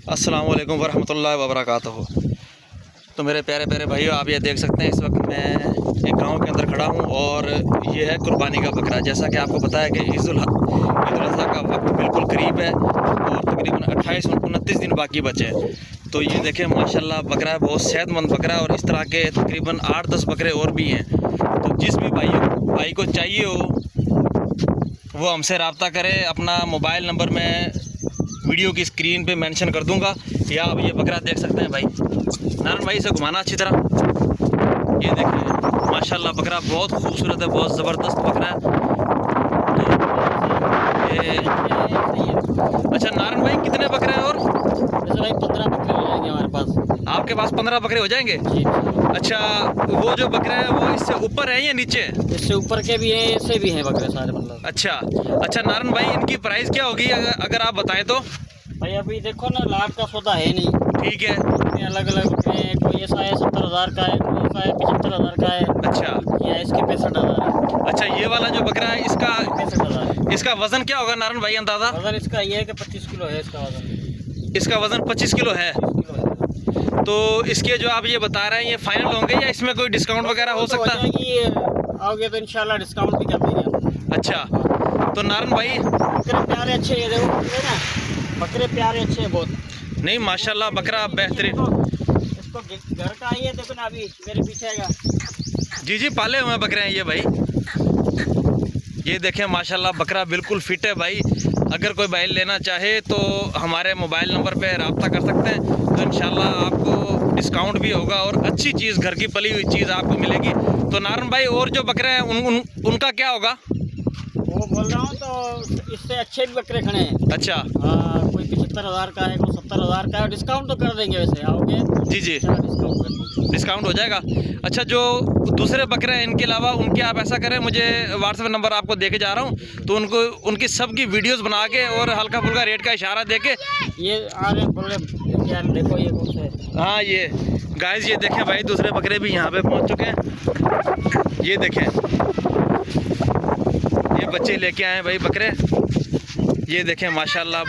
अस्सलाम वालेकुम वरहमतुल्लाहि वबरकातुहू। तो मेरे प्यारे प्यारे भाइयों, आप ये देख सकते हैं इस वक्त मैं एक गांव के अंदर खड़ा हूं और ये है कुर्बानी का बकरा। जैसा कि आपको पता है कि ईद उल अज़हा का वक्त बिल्कुल करीब है और तकरीबन 28-29 दिन बाकी बचे हैं। तो ये देखें माशाल्लाह बकरा है, बहुत सेहतमंद बकरा है और इस तरह के तकरीबन 8-10 बकरे और भी हैं। तो जिस भी भाई को चाहिए हो वो हमसे रब्ता करे। अपना मोबाइल नंबर मैं वीडियो की स्क्रीन पे मेंशन कर दूंगा। या आप ये बकरा देख सकते हैं भाई, नारायण भाई से घुमाना अच्छी तरह। ये देखें माशाल्लाह बकरा बहुत खूबसूरत है, बहुत ज़बरदस्त बकरा है। तो ये अच्छा नारायण भाई कितने बकरे हैं? और वैसे भाई 15 बकरे हो जाएंगे हमारे पास। आपके पास 15 बकरे हो जाएंगे? अच्छा, वो जो बकरा है वो इससे ऊपर है या नीचे? इससे ऊपर के भी हैं, इससे भी हैं बकरे सारे मतलब। अच्छा नारायण भाई इनकी प्राइस क्या होगी अगर आप बताएं तो? भाई अभी देखो ना, लाख का सौदा है नहीं। ठीक है, अलग अलग बकरे हैं, कोई ऐसा है 70,000 का है, कोई ऐसा है 75,000 का है। अच्छा ये इसके 65,000 है। अच्छा, ये वाला जो बकरा है इसका 65,000 इसका वजन क्या होगा नारायण भाई अंदाजा? वजन इसका ये है कि 25 किलो है इसका वजन। इसका वजन 25 किलो है। 25 किलो है। तो इसके जो आप ये बता रहे हैं ये फाइनल होंगे या इसमें कोई डिस्काउंट वगैरह हो सकता है? आओगे तो इंशाल्लाह डिस्काउंट भी कर देंगे। अच्छा, तो नारायण भाई बकरे प्यारे अच्छे हैं, देखो बकरे ना, बकरे प्यारे अच्छे हैं बहुत। नहीं माशाल्लाह बकरा बेहतरीन। इसको घर का ही है, देखो ना अभी मेरे पीछे आएगा। जी पाले हुए बकरे हैं ये भाई। ये देखें माशाल्लाह बकरा बिल्कुल फिट है भाई। अगर कोई भाई लेना चाहे तो हमारे मोबाइल नंबर पे रब्ता कर सकते हैं। तो इंशाल्लाह आपको डिस्काउंट भी होगा और अच्छी चीज़, घर की पली हुई चीज़ आपको मिलेगी। तो नारायण भाई और जो बकरे हैं उनका क्या होगा? वो बोल रहा हूँ तो इससे अच्छे भी बकरे खड़े हैं। अच्छा हाँ, कोई 75,000 का है, कोई 70,000 का है। डिस्काउंट तो कर देंगे, वैसे आओगे जी डिस्काउंट कर देंगे। डिस्काउंट हो जाएगा। अच्छा, जो दूसरे बकरे हैं इनके अलावा उनके आप ऐसा करें, मुझे व्हाट्सएप नंबर आपको दे के जा रहा हूँ, तो उनको उनकी सब की वीडियोस बना के और हल्का फुल्का रेट का इशारा दे के ये आ रहे बोल रहे यार, देखो ये कौन सा है। हाँ ये गाइस, ये देखें भाई दूसरे बकरे भी यहाँ पे पहुँच चुके हैं। ये देखें ये बच्चे लेके आए हैं भाई बकरे। ये देखें माशाल्लाह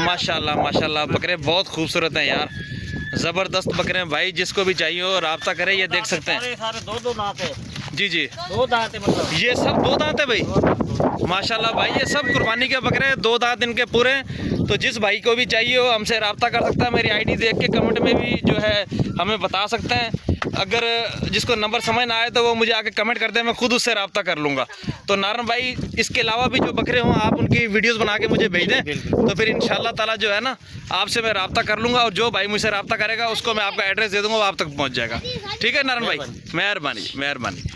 माशाल्लाह माशाल्लाह बकरे बहुत खूबसूरत हैं यार, ज़बरदस्त बकरे हैं भाई। जिसको भी चाहिए हो रब्ता करें। ये देख सकते हैं सारे दो दांत है। जी दो दांत है मतलब। ये सब 2 दांत है भाई माशाल्लाह भाई। ये सब कुर्बानी के बकरे हैं, 2 दांत इनके पूरे हैं। तो जिस भाई को भी चाहिए हो हमसे रब्ता कर सकता है। मेरी आईडी देख के कमेंट में भी जो है हमें बता सकते हैं। अगर जिसको नंबर समझ ना आए तो वो मुझे आके कमेंट कर दे, मैं खुद उससे रब्ता कर लूँगा। तो नारायण भाई इसके अलावा भी जो बकरे हों आप उनकी वीडियोस बना के मुझे भेज दें, तो फिर इंशाल्लाह ताला जो है ना आपसे मैं रब्ता कर लूँगा। और जो भाई मुझसे रब्ता करेगा उसको मैं आपका एड्रेस दे दूँगा, वो आप तक पहुँच जाएगा। ठीक है नारायण भाई, मेहरबानी मेहरबानी।